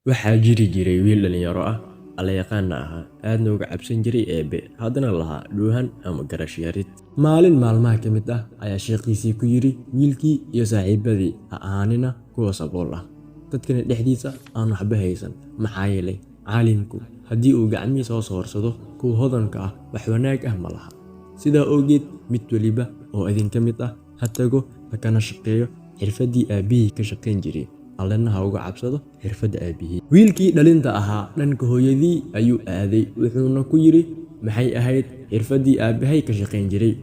Waxaa jiri jiray wiil dhalinyaro ah, alla yaqaana ahaa, aadna uga cabsan jiray Eebbe, haddana lahaa dhuuhan ama garash yarid. Maalin maalmaha ka mid ah ayaa sheekhiisii ku yidhi wiilkii iyo saaxiibadii ha ahaanina kuwa sabool ah, dadkana dhexdiisa aan waxba haysan, maxaa yeelay caalimku haddii uu gacmihiisa hoos horsado kuwa hodanka ah wax wanaag ah ma laha. Sidaa awgeed mid weliba oo idinka mid ah ha tago ha kana shaqeeyo xirfaddii aabbihii ka shaqayn jiray, allana ha uga cabsado xirfadda aabbihii. Wiilkii dhalinta ahaa dhanka hooyadii ayuu aaday, wuxuuna ku yidhi maxay ahayd xirfaddii aabbahay ka shaqayn jiray.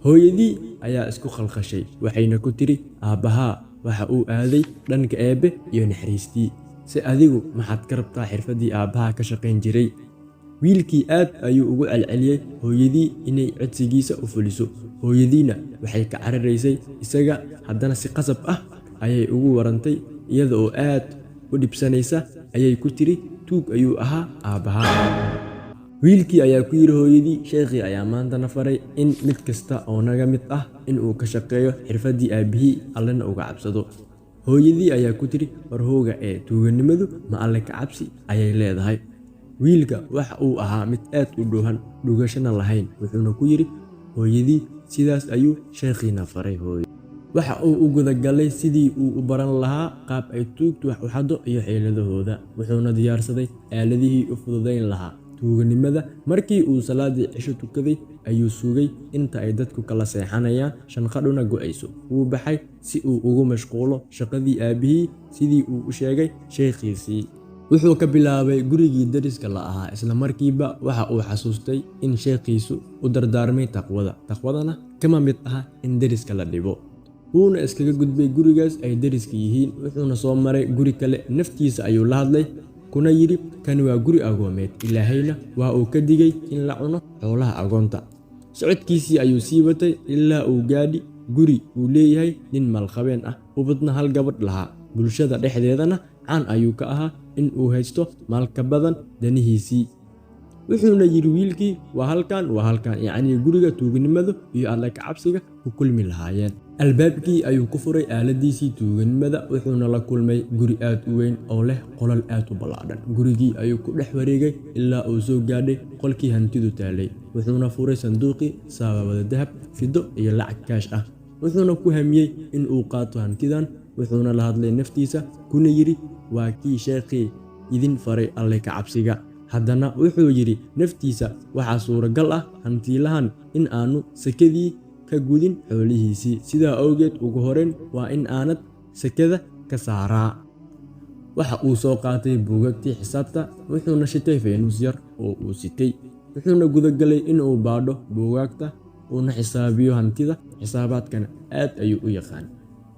Hooyadii ayaa isku khalkhashay, waxayna ku tiri aabbahaa waxa uu aaday dhanka Eebbe iyo naxariistii, si adigu maxaad ka rabtaa xirfaddii aabbaha ka shaqayn jiray. Wiilkii aad ayuu ugu celceliyey hooyadii inay codsigiisa u fuliso. Hooyadiina waxay ka cararaysay isaga, haddana si qasab ah ayay ugu warantay, iyada oo aad u dhibsanaysa ayay ku tiri tuug ayuu ahaa aabbahaa. Wiilkii ayaa ku yidhi hooyadii, sheekhii ayaa maanta na faray in mid kasta oo naga mid ah inuu ka shaqeeyo xirfaddii aabbihii, allana uga cabsado. Hooyadii ayaa ku tiri war hooga ee tuuganimadu ma alle ka cabsi ayay leedahay. Wiilka waxa uu ahaa mid aad u dhuuhan, dhugashana lahayn, wuxuuna ku yidhi hooyadii sidaas ayuu sheekhiina faray. Waxa uu u gudagalay sidii uu u baran lahaa qaab ay tuugtu wax u xado iyo xeeladahooda, wuxuuna diyaarsaday aaladihii u fududayn lahaa tuuganimada. Markii uu salaadii cisho tukaday ayuu sugay inta ay dadku kala seexanayaan, shanqadhuna go'ayso. Wuu baxay si uu ugu mashquulo shaqadii aabbihii sidii uu u sheegay sheekhiisii. Wuxuu ka bilaabay gurigii deriska la ahaa, isla markiiba waxa uu xasuustay in sheekhiisu u dardaarmay taqwadana kama mid aha in deriska la dhibo. Wuuna iskaga gudbay gurigaas ay deriska yihiin, wuxuuna soo maray guri kale. Naftiisa ayuu la hadlay kuna yidhi kani waa guri agoomeed, ilaahayna waa uu ka digay in la cuno xoolaha agoonta. Socodkiisii ayuu sii watay ilaa uu gaadhi guri uu leeyahay nin maalqabeen ah, ubadna hal gabadh lahaa. Bulshada dhexdeedana caan ayuu ka ahaa in uu haysto maal ka badan danihiisii. Wuxuuna yidhi wiilkii waa halkan, yacni guriga tuuganimadu iyo alle ka cabsiga ku kulmi lahaayeen. Albaabkii ayuu ku furay aaladiisii tuuganimada, wuxuuna la kulmay guri aad u weyn oo leh qolal aad u ballaadhan. Gurigii ayuu ku dhex wareegay ilaa uu soo gaadhay qolkii hantidu taalay, wuxuuna furay sanduuqii saababada dahab, fido iyo lacag kaash ah. Wuxuuna ku hamiyey in uu qaato hantidan, wuxuuna la hadlay naftiisa kuna yidhi waa kii sheekhii idin faray alle ka cabsiga. Haddana wuxuu yidhi naftiisa waxaa suuragal ah hantiilahan in aanu sakadii ka gudin xoolihiisii, sidaa awgeed ugu horeyn waa in aanad sakada ka saaraa. Waxa uu soo qaatay buugaagtii xisaabta, wuxuuna shitay faynuus yar oo uu sitay, wuxuuna gudagalay inuu baadho buugaagta uuna xisaabiyo hantida. Xisaabaadkana aad ayuu u yaqaan.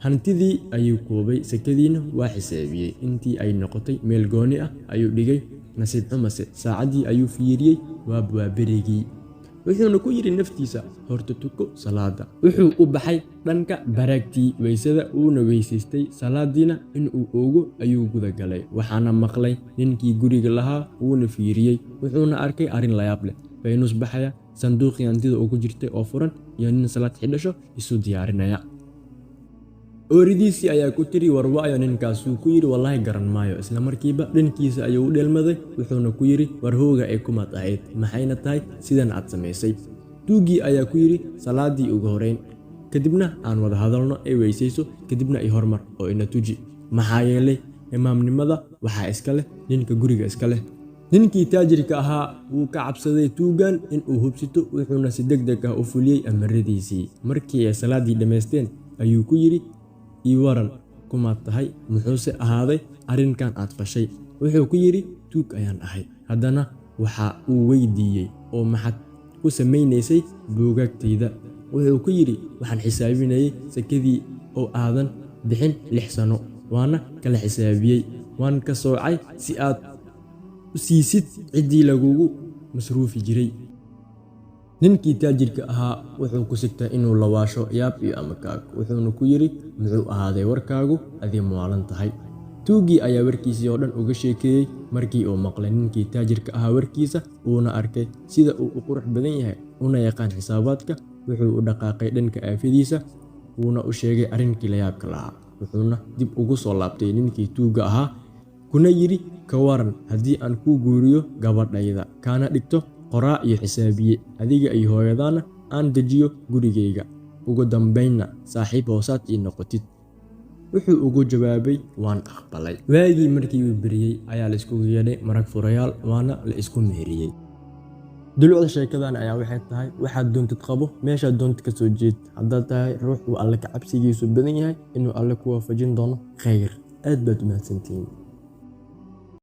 Hantidii ayuu koobay, sakadiina waa xisaabiyey. Intii ay noqotay meel gooni ah ayuu dhigay. Nasiib xumase saacaddii ayuu fiiriyey, waa berigii. Wuxuuna ku yidhi naftiisa horta tuko salaada. Wuxuu u baxay dhanka baraagtii weysada, uuna weysaystay, salaadiina inuu oogo ayuu gudagalay. Waxaana maqlay ninkii guriga lahaa, wuuna fiiriyey, wuxuuna arkay arrin layaab leh: faynuus baxaya, sanduuqii hantida ugu jirtay oo furan, iyo nin salaad xidhasho isu diyaarinaya. Ooridiisii ayaa ku tiri war waayo ninkaasuu ku yidhi wallaahi garan maayo. Isla markiiba dhankiisa ayuu u dheelmaday, wuxuuna ku yidhi war hooga ay kumaad ahayd, maxayna tahay sidan aad samaysay. Tuugii ayaa ku yidhi salaadii ugu horeyn, kadibna aan wada hadalno, ay weysayso, kadibna i hormar oo ina tuji, maxaa yeelay imaamnimada waxaa iska leh ninka guriga iska leh. Ninkii taajirka ahaa wuu ka cabsaday tuugan inuu hubsito, wuxuuna si degdeg ah u fuliyey amaradiisii. Markii ay salaadii dhammaysteen ayuu ku yidhi ii waran kumaad tahay, muxuuse ahaaday arrinkan aad fashay. Wuxuu ku yidhi tuug ayaan ahay. Haddana waxa uu weydiiyey oo maxaad ku samaynaysay buugaagtayda. Wuxuu ku yidhi waxaan xisaabinayay sakadii oo aadan bixin 6 sano, waana kala xisaabiyey, waan ka soocay si aad u siisid ciddii lagugu masruufi jiray. Ninkii taajirka ahaa wuxuu ku sigtay inuu la waasho yaab iyo amakaag, wuxuuna ku yidhi muxuu ahaaday warkaagu, adii muwaalan tahay. Tuugii ayaa warkiisii oo dhan uga sheekeeyey. Markii uu maqlay ninkii taajirka ahaa warkiisa, uuna arkay sida uu u qurux badan yahay una yaqaan xisaabaadka, wuxuu u dhaqaaqay dhanka aafadiisa, wuuna u sheegay arrinkii la yaabka lahaa. Wuxuuna dib ugu soo laabtay ninkii tuuga ahaa kuna yidhi ka waran haddii aan kuu guuriyo gabadhayda kaana dhigto qoraa iyo xisaabiye, adiga iyo hooyadaana aan dejiyo gurigayga, ugu dambaynna saaxiib hoosaad ii noqotid. Wuxuu ugu jawaabay waan aqbalay. Waagii markii uu beriyey ayaa la iskugu yeedhay marag furayaal waana la isku meheriyey. Dulucda sheekadan ayaa waxay tahay waxaad doontid qabo meeshaad doontid ka soo jeed. Haddaad tahay ruux uu alle ka cabsigiisu badan yahay inuu alle ku waafajin doono khayr. Aad baad u mahadsantihiin.